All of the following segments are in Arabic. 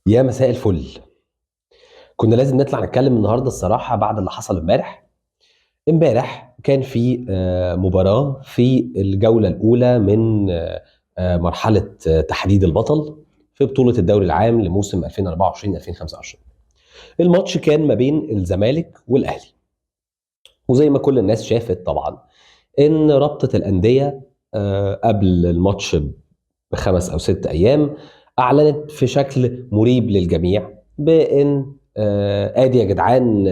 يا مساء الفل. كنا لازم نطلع نتكلم النهارده الصراحه بعد اللي حصل امبارح كان في مباراه في الجوله الاولى من مرحله تحديد البطل في بطوله الدوري العام لموسم 2024 2025. الماتش كان ما بين الزمالك والاهلي، وزي ما كل الناس شافت طبعا ان رابطه الانديه قبل الماتش بخمس او ست ايام اعلنت في شكل مريب للجميع بان ادي يا جدعان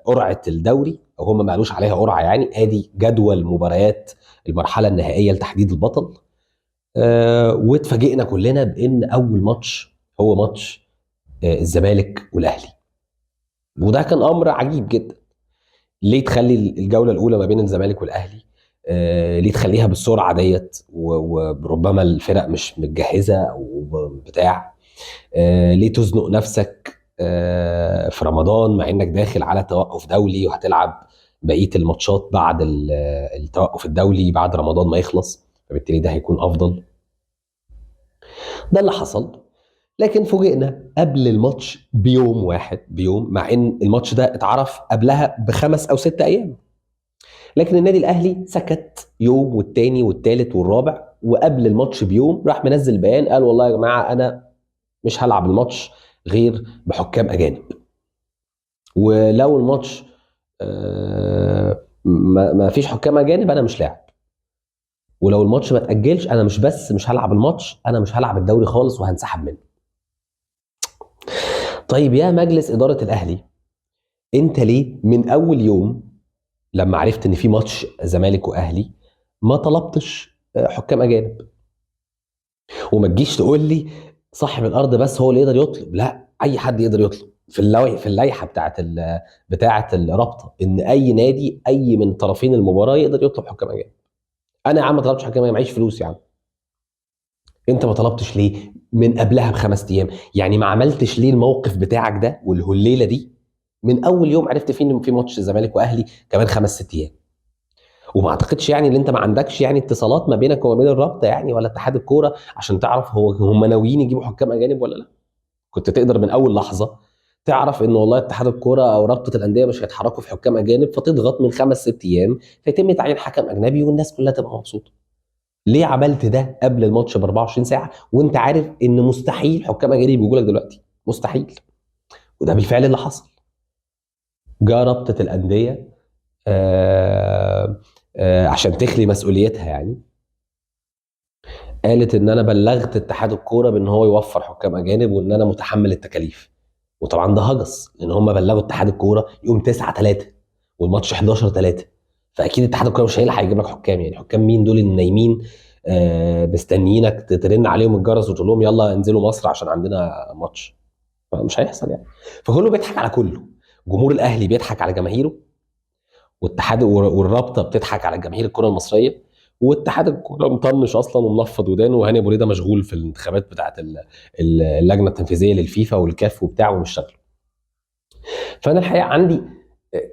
قرعه الدوري، او هم ما قالوش عليها قرعه، يعني ادي جدول مباريات المرحله النهائيه لتحديد البطل. واتفاجئنا كلنا بان اول ماتش هو ماتش الزمالك والاهلي، وده كان امر عجيب جدا. ليه تخلي الجوله الاولى ما بين الزمالك والاهلي؟ ليه تخليها بالسرعه ديت وربما الفرق مش متجهزه او بتاع؟ ليه تزنق نفسك في رمضان مع انك داخل على توقف دولي وهتلعب بقيه الماتشات بعد التوقف الدولي بعد رمضان ما يخلص، فبالتالي ده هيكون افضل. ده اللي حصل. لكن فوجئنا قبل الماتش بيوم واحد، بيوم، مع ان الماتش ده اتعرف قبلها بخمس او ست ايام، لكن النادي الاهلي سكت يوم والتاني والتالت والرابع، وقبل الماتش بيوم راح منزل بيان قال والله يا جماعه انا مش هلعب الماتش غير بحكام اجانب، ولو الماتش ما فيش حكام اجانب انا مش لاعب، ولو الماتش ما اتاجلش انا مش بس مش هلعب الماتش، انا مش هلعب الدوري خالص وهنسحب منه. طيب يا مجلس اداره الاهلي، انت ليه من اول يوم لما عرفت ان في ماتش زمالك واهلي ما طلبتش حكام اجانب؟ وما تجيش تقول لي صاحب الارض بس هو اللي يقدر يطلب، لا، اي حد يقدر يطلب. في اللائحه بتاعه الرابطه ان اي نادي اي من طرفين المباراه يقدر يطلب حكام اجانب. انا يا عم ما طلبتش حكام اجانب، معيش فلوس يا عم. انت ما طلبتش ليه من قبلها بخمس ايام؟ يعني ما عملتش ليه الموقف بتاعك ده والهليله دي من اول يوم عرفت فيه ان في ماتش الزمالك واهلي كمان خمس ست ايام؟ وما اعتقدش يعني ان انت ما عندكش يعني اتصالات ما بينك وما بين الرابطه يعني ولا اتحاد الكوره عشان تعرف هم ناويين يجيبوا حكام اجانب ولا لا. كنت تقدر من اول لحظه تعرف ان والله اتحاد الكوره او رابطه الانديه مش هيتحركوا في حكام اجانب، فتضغط من خمس ست ايام فيتم تعيين حكم اجنبي والناس كلها تبقى مبسوطه. ليه عملت ده قبل الماتش ب 24 ساعه وانت عارف ان مستحيل حكام اجانب يجوا لك دلوقتي؟ مستحيل. وده بالفعل اللي حصل. جاء رابطه الانديه عشان تخلي مسؤوليتها، يعني قالت ان انا بلغت اتحاد الكوره بان هو يوفر حكام اجانب وان انا متحمل التكاليف. وطبعا ده هجس، لان هم بلغوا اتحاد الكوره يوم 9 3 والماتش 11 3، فاكيد اتحاد الكوره مش هيلحق يجيب لك حكام. يعني حكام مين دول اللي نايمين مستنيينك ترن عليهم الجرس وتقول لهم يلا انزلوا مصر عشان عندنا ماتش؟ مش هيحصل يعني. فكله بيضحك على كله. جمهور الاهلي بيضحك على جماهيره، والاتحاد والرابطه بتضحك على جماهير الكره المصريه، واتحاد الكوره مطنش اصلا ومنفض ودانه، وهاني ابو ريده مشغول في الانتخابات بتاعه اللجنه التنفيذيه للفيفا والكاف وبتاع ومش شغال. فانا الحقيقه عندي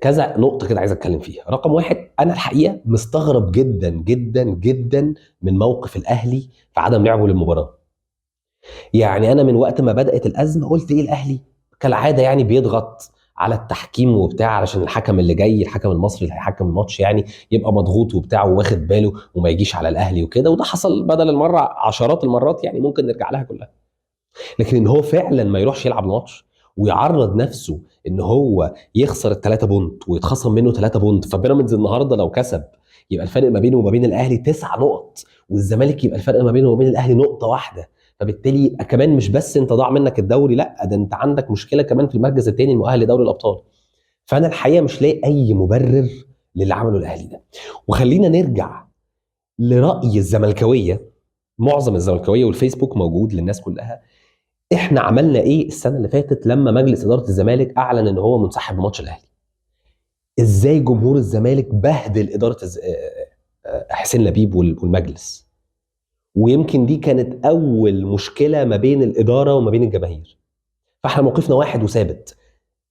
كذا نقطه كده عايز اتكلم فيها. رقم واحد، انا الحقيقه مستغرب جدا جدا جدا من موقف الاهلي في عدم لعبه للمباراه. يعني انا من وقت ما بدات الازمه قلت ايه، الاهلي كالعاده يعني بيضغط على التحكيم وبتاع علشان الحكم اللي جاي، الحكم المصري اللي هيحكم الماتش، يعني يبقى مضغوط وبتاع وواخد باله وما يجيش على الاهلي وكده. وده حصل بدل المره عشرات المرات، يعني ممكن نرجع لها كلها. لكن ان هو فعلا ما يروحش يلعب الماتش ويعرض نفسه ان هو يخسر الثلاثه بونت ويتخصم منه ثلاثه بونت، فبيراميدز النهارده لو كسب يبقى الفرق ما بينه وما بين الاهلي تسع نقط، والزمالك يبقى الفرق ما بينه وما بين الاهلي نقطه واحده، فبالتالي يبقى كمان مش بس انت ضاع منك الدوري، لا ده انت عندك مشكله كمان في المركز الثاني المؤهل لدوري الابطال. فانا الحقيقه مش لاقي اي مبرر للي عمله الاهلي ده. وخلينا نرجع لراي الزملكاويه. معظم الزملكاويه والفيسبوك موجود للناس كلها. احنا عملنا ايه السنه اللي فاتت لما مجلس اداره الزمالك اعلن ان هو منسحب من ماتش الاهلي؟ ازاي جمهور الزمالك بهدل اداره حسين لبيب والمجلس؟ ويمكن دي كانت اول مشكله ما بين الاداره وما بين الجماهير. فاحنا موقفنا واحد وثابت.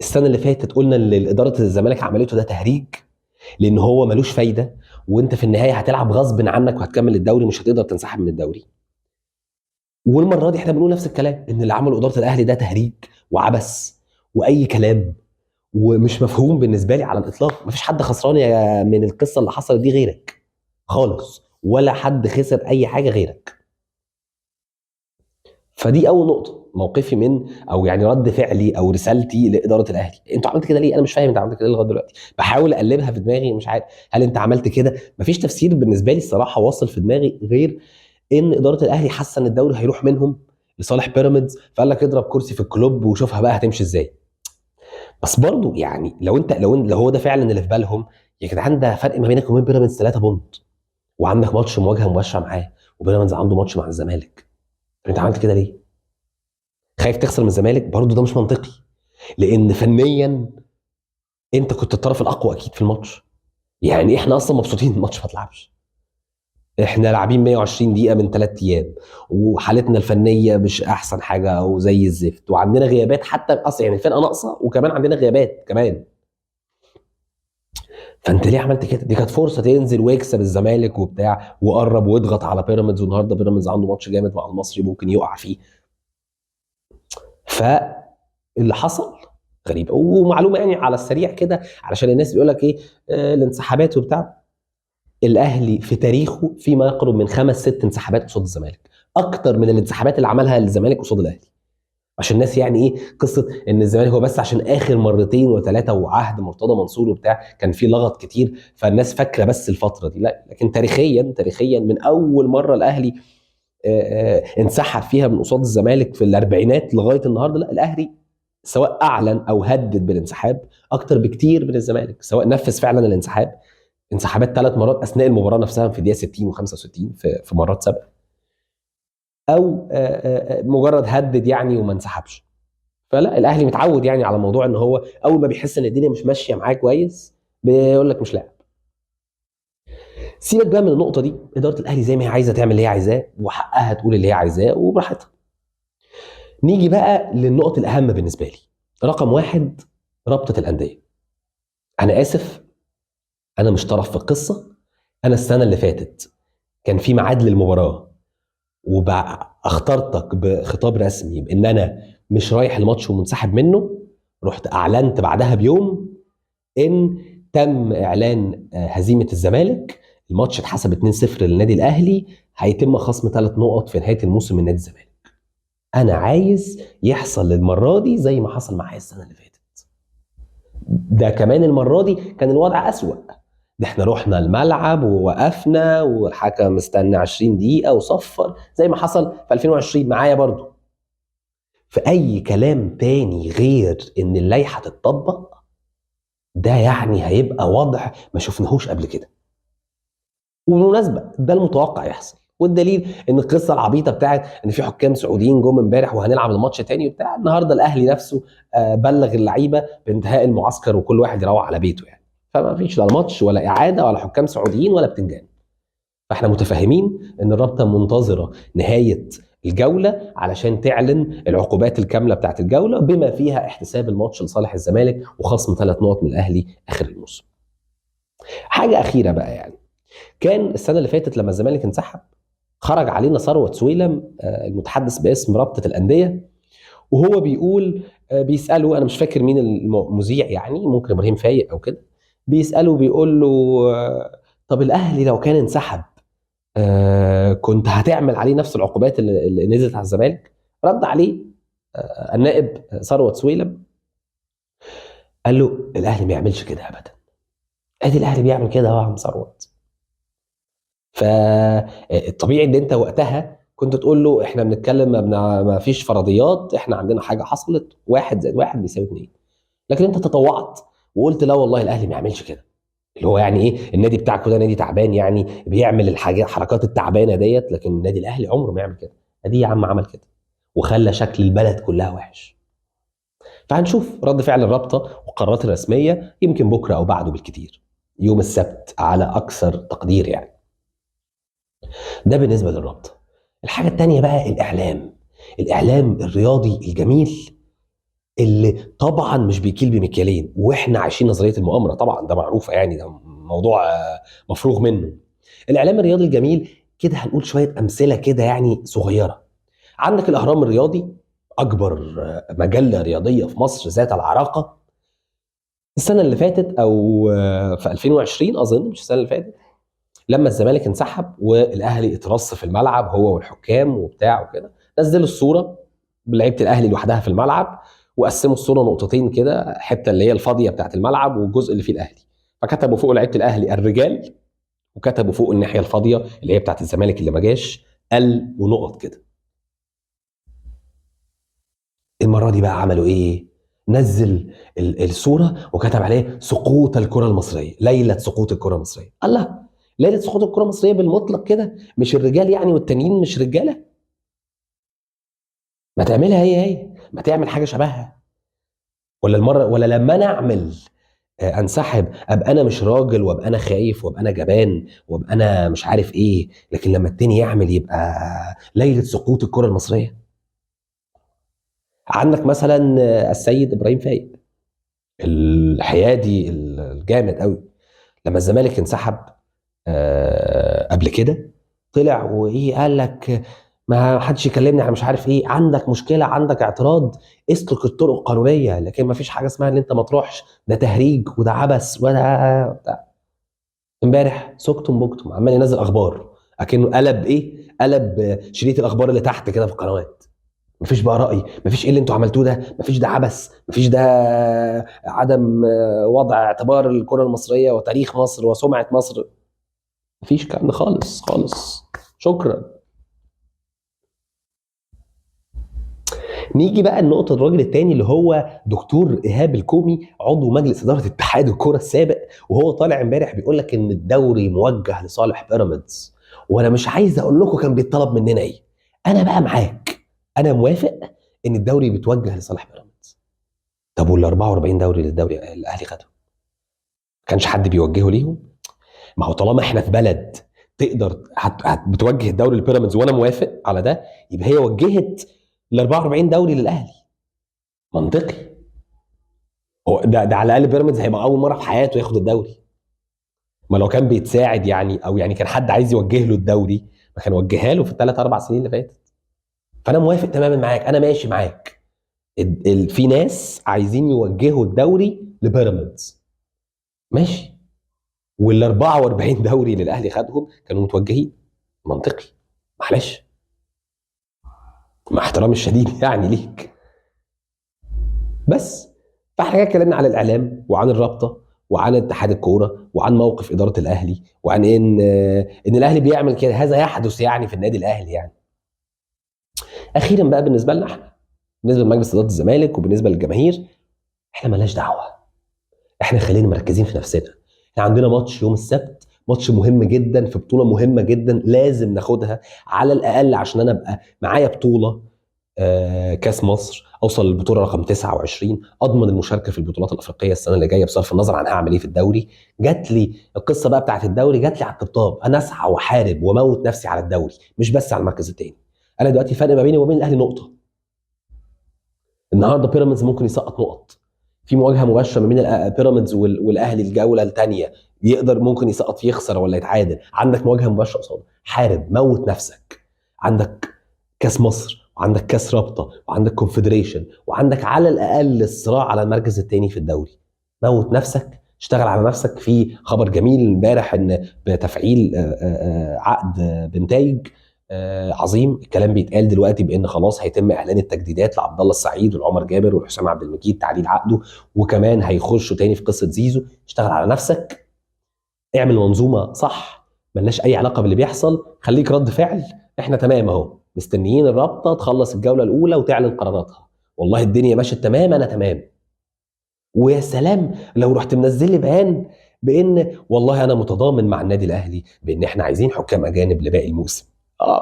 السنه اللي فاتت قلنا ان اداره الزمالك عملته ده تهريج، لان هو ملوش فايده، وانت في النهايه هتلعب غصب عنك وهتكمل الدوري، مش هتقدر تنسحب من الدوري. والمره دي احنا بنقول نفس الكلام، ان اللي عمله اداره الاهلي ده تهريج وعبث واي كلام، ومش مفهوم بالنسبه لي على الاطلاق. مفيش حد خسران من القصه اللي حصلت دي غيرك خالص، ولا حد خسر اي حاجه غيرك. فدي اول نقطه، موقفي من، او يعني رد فعلي او رسالتي لاداره الاهلي. انتوا عملت كده ليه؟ انا مش فاهم انت عملت كده ليه لغايه دلوقتي. بحاول اقلبها في دماغي، مش عارف هل انت عملت كده. مفيش تفسير بالنسبه لي الصراحه واصل في دماغي غير ان اداره الاهلي حاسه ان الدوري هيروح منهم لصالح بيراميدز، فقال لك اضرب كرسي في الكلوب وشوفها بقى هتمشي ازاي. بس برضو يعني لو هو ده فعلا اللي في بالهم، يا جدعان ده فرق ما بينك وبين بيراميدز 3 بونت، وعندك ماتش مواجهه مباشره معاه، وبيراميدز عنده ماتش مع الزمالك. طب انت عملت كده ليه؟ خايف تخسر من الزمالك؟ برضو ده مش منطقي، لان فنيا انت كنت الطرف الاقوى اكيد في الماتش. يعني احنا اصلا مبسوطين إن الماتش ما اتلعبش. احنا لاعبين 120 دقيقه من 3 ايام، وحالتنا الفنيه مش احسن حاجه او زي الزفت، وعندنا غيابات حتى اصلا، يعني الفرقه ناقصه وكمان عندنا غيابات كمان. فانت ليه عملت كده؟ دي كانت فرصه تنزل ويكسب الزمالك وبتاع، وقرب واضغط على بيراميدز، والنهارده بيراميدز عنده ماتش جامد مع المصري ممكن يقع فيه. فاللي حصل غريب. ومعلومه يعني على السريع كده علشان الناس بيقول لك ايه، الانسحابات وبتاع. الاهلي في تاريخه فيما يقرب من 5 6 انسحابات قصاد الزمالك، اكتر من الانسحابات اللي عملها الزمالك قصاد الاهلي. عشان الناس يعني ايه قصه ان الزمالك هو بس عشان اخر مرتين وثلاثه وعهد مرتضى منصور وبتاع كان في لغط كتير، فالناس فاكره بس الفتره دي. لا، لكن تاريخيا من اول مره الاهلي انسحب فيها من قصاد الزمالك في الاربعينات لغايه النهارده، لا الاهلي سواء اعلن او هدد بالانسحاب اكتر بكتير من الزمالك، سواء نفذ فعلا الانسحاب، انسحابات 3 مرات اثناء المباراه نفسها في دقيقه 60 و65 في مرات سابقه، او مجرد هدد يعني وما انسحبش. فلا الاهلي متعود يعني على موضوع ان هو اول ما بيحس ان الدنيا مش ماشيه معاه كويس بيقول لك مش لاعب. سيبك بقى من النقطه دي، اداره الاهلي زي ما هي عايزه تعمل اللي هي عايزاه، وحقها تقول اللي هي عايزاه وبراحتها. نيجي بقى للنقط الاهم بالنسبه لي. رقم واحد، رابطه الانديه. انا اسف، انا مش طرف في القصه. انا السنه اللي فاتت كان في ميعاد للمباراه، واخترتك بخطاب رسمي بان انا مش رايح الماتش ومنسحب منه. رحت اعلنت بعدها بيوم ان تم اعلان هزيمه الزمالك، الماتش اتحسب 2-0 للنادي الاهلي، هيتم خصم 3 نقط في نهايه الموسم من نادي الزمالك. انا عايز يحصل المره دي زي ما حصل معايا السنه اللي فاتت. ده كمان المره دي كان الوضع اسوأ. ده احنا رحنا الملعب ووقفنا والحكم استنى 20 دقيقه وصفر زي ما حصل في 2020 معايا برضو. في اي كلام تاني غير ان اللائحه تتطبق، ده يعني هيبقى وضع ما شفناهوش قبل كده. وبالمناسبه ده المتوقع يحصل، والدليل ان القصه العبيطه بتاعت ان في حكام سعوديين جم امبارح وهنلعب الماتش تاني وبتاع، النهارده الاهلي نفسه بلغ اللعيبه بانتهاء المعسكر وكل واحد يروح على بيته يعني. فما فيش لا ماتش ولا اعاده ولا حكام سعوديين ولا بتنجان. فاحنا متفاهمين ان الرابطه منتظره نهايه الجوله علشان تعلن العقوبات الكامله بتاعت الجوله، بما فيها احتساب الماتش لصالح الزمالك وخصم 3 نقط من الاهلي اخر الموسم. حاجه اخيره بقى، يعني كان السنه اللي فاتت لما الزمالك انسحب خرج علينا ثروت سويلم المتحدث باسم رابطه الانديه، وهو بيقول بيساله، انا مش فاكر مين المذيع يعني، ممكن ابراهيم فايق او كده، بيساله بيقول له طب الاهلي لو كان انسحب كنت هتعمل عليه نفس العقوبات اللي نزلت على الزمالك؟ رد عليه النائب ثروت سويلم قال له الاهلي ما يعملش كده ابدا. ادي الاهلي بيعمل كده يا عم ثروت. فالطبيعي ان انت وقتها كنت تقول له احنا بنتكلم ما فيش فرضيات، احنا عندنا حاجه حصلت 1+1=2. لكن انت تطوعت وقلت لا والله الاهلي ما يعملش كده، اللي هو يعني ايه، النادي بتاعك ده نادي تعبان يعني بيعمل الحركات التعبانه ديت، لكن النادي الاهلي عمره ما يعمل كده. ادي يا عم عمل كده وخلى شكل البلد كلها وحش. فهنشوف رد فعل الرابطه والقرارات الرسميه يمكن بكره او بعده بالكتير، يوم السبت على اكثر تقدير يعني. ده بالنسبه للرابطه. الحاجه التانيه بقى الاعلام الرياضي الجميل اللي طبعا مش بيكيل بمكيالين، واحنا عايشين نظريه المؤامره طبعا، ده معروفه يعني، ده موضوع مفروغ منه. الاعلام الرياضي الجميل كده هنقول شويه امثله كده يعني صغيره عندك الاهرام الرياضي، اكبر مجله رياضيه في مصر ذات العراقه، السنه اللي فاتت او في 2020 اظن، مش السنه اللي فاتت، لما الزمالك انسحب والاهلي اترص في الملعب هو والحكام وبتاع وكده، نزلوا الصوره بلعيبه الاهلي لوحدها في الملعب، وقسموا الصوره نقطتين كده، حته اللي هي الفاضيه بتاعت الملعب والجزء اللي فيه الاهلي، فكتبوا فوق لعيبه الاهلي الرجال، وكتبوا فوق الناحيه الفاضيه اللي هي بتاعت الزمالك اللي ما جاش ونقط كده. المره دي بقى عملوا ايه؟ نزل الصوره وكتب عليه سقوط الكره المصريه، ليله سقوط الكره المصريه. الله، ليله سقوط الكره المصريه بالمطلق كده؟ مش الرجال يعني والتانيين مش رجاله؟ ما تعملها هي، ما تعمل حاجه شبهها. ولا المره، ولا لما انا اعمل انسحب ابقى انا مش راجل، وابقى انا خايف، وابقى انا جبان، وابقى انا مش عارف ايه، لكن لما التاني يعمل يبقى ليله سقوط الكره المصريه. عندك مثلا السيد ابراهيم فايق، الحيادي الجامد قوي، لما الزمالك انسحب قبل كده، طلع وايه قال لك ما حدش يكلمني على مش عارف ايه، عندك مشكله، عندك اعتراض، اسلك الطرق القانونيه، لكن ما فيش حاجه اسمها ان انت ما تروحش، ده تهريج وده عبث وده بتاع. امبارح سكتم بكتم عمال ينزل اخبار اكنه قلب ايه، قلب شريط الاخبار اللي تحت كده في القنوات. مفيش بقى رأي، مفيش ايه اللي انتوا عملتوه ده، مفيش ده عبث، مفيش ده عدم وضع اعتبار الكرة المصرية وتاريخ مصر وسمعة مصر، مفيش كلام ده خالص خالص. شكرا. نيجي بقى النقطة، الراجل التاني اللي هو دكتور إيهاب الكومي، عضو مجلس إدارة اتحاد الكرة السابق، وهو طالع امبارح بيقول لك إن الدوري موجه لصالح بيراميدز. وأنا مش عايز أقول لكم كان بيطلب مننا إيه. أنا بقى معاك، أنا موافق إن الدوري بيتوجه لصالح بيراميدز. طب وال 44 دوري للدوري الأهلي خدهم، ما كانش حد بيوجهه ليهم؟ ما هو طالما احنا في بلد تقدر بتوجه الدوري لبيراميدز وانا موافق على ده، يبقى هي وجهت ال 44 دوري للاهلي. منطقي. هو ده على الاقل بيراميدز هيبقى اول مره في حياته ياخد الدوري. ما لو كان بيتساعد يعني، او يعني كان حد عايز يوجه له الدوري، ما كان وجهها له في الثلاث اربع سنين اللي فاتت. فانا موافق تماما معاك، انا ماشي معاك. في ناس عايزين يوجهوا الدوري لبيراميدز، ماشي، وال 44 دوري اللي الاهلي خدهم كانوا متوجهين. منطقي. معلش، مع احترامي الشديد يعني ليك. بس فاحنا كده اتكلمنا عن الاعلام وعن الرابطه وعن اتحاد الكوره وعن موقف اداره الاهلي، وعن ان الاهلي بيعمل كده، هذا يحدث يعني في النادي الاهلي يعني. اخيرا بقى بالنسبه لنا احنا، بالنسبه لمجلس اداره الزمالك وبالنسبه للجماهير، احنا مالناش دعوه. احنا خلينا مركزين في نفسنا. احنا عندنا ماتش يوم السبت، ماتش مهم جدا في بطوله مهمه جدا لازم ناخدها على الاقل عشان انا ابقى معايا بطوله كاس مصر، اوصل للبطوله رقم 29، اضمن المشاركه في البطولات الافريقيه السنه اللي جايه بصرف النظر عن هعمل ايه في الدوري. جات لي القصه بقى بتاعت الدوري، جات لي على الطبطاب، انا اسعى واحارب واموت نفسي على الدوري، مش بس على المركز الثاني. انا دلوقتي فرق ما بيني وبين الاهلي نقطه. النهارده بيراميدز ممكن يسقط نقط في مواجهه مباشره ما بين بيراميدز والاهلي الجوله الثانيه، يقدر ممكن يسقط يخسر ولا يتعادل، عندك مواجهه مباشره قصاده، حارب موت نفسك. عندك كاس مصر، وعندك كاس رابطه، وعندك كونفدريشن، وعندك على الاقل الصراع على المركز الثاني في الدوري. موت نفسك، اشتغل على نفسك. في خبر جميل امبارح ان بتفعيل عقد بنتايج عظيم. الكلام بيتقال دلوقتي بان خلاص هيتم اعلان التجديدات لعبد الله السعيد والعمر جابر والحسام عبد المجيد، تعديل عقده، وكمان هيخشوا تاني في قصه زيزو. اشتغل على نفسك، اعمل منظومه صح، ملناش اي علاقه باللي بيحصل، خليك رد فعل. احنا تمام اهو، مستنيين الرابطه تخلص الجوله الاولى وتعلن قراراتها. والله الدنيا ماشيه تمام، انا تمام. ويا سلام لو رحت منزل لي بيان بان والله انا متضامن مع النادي الاهلي بان احنا عايزين حكام اجانب لباقي الموسم.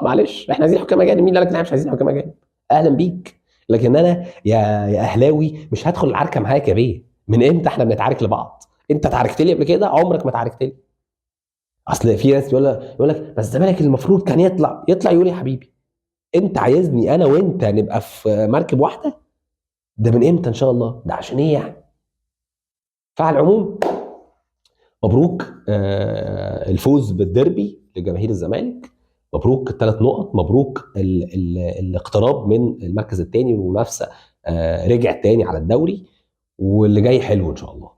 معلش، احنا عايزين حكام اجانب، مين قال لك إن احنا مش عايزين حكام اجانب؟ اهلا بيك. لكن انا يا اهلاوي مش هدخل العركه معاك يا بيه. من امتى احنا بنتعارك لبعض؟ انت اتعاركت لي قبل كده؟ عمرك ما اتعاركت لي. اصل في ناس يقول لك بس الزمالك المفروض كان يطلع يقول يا حبيبي، انت عايزني انا وانت نبقى في مركب واحده؟ ده من امتى ان شاء الله؟ ده عشان ايه يعني؟ فعلى العموم، مبروك الفوز بالديربي لجماهير الزمالك، مبروك الثلاث نقط، مبروك ال الاقتراب من المركز الثاني والمنافسه رجع تاني على الدوري، واللي جاي حلو ان شاء الله.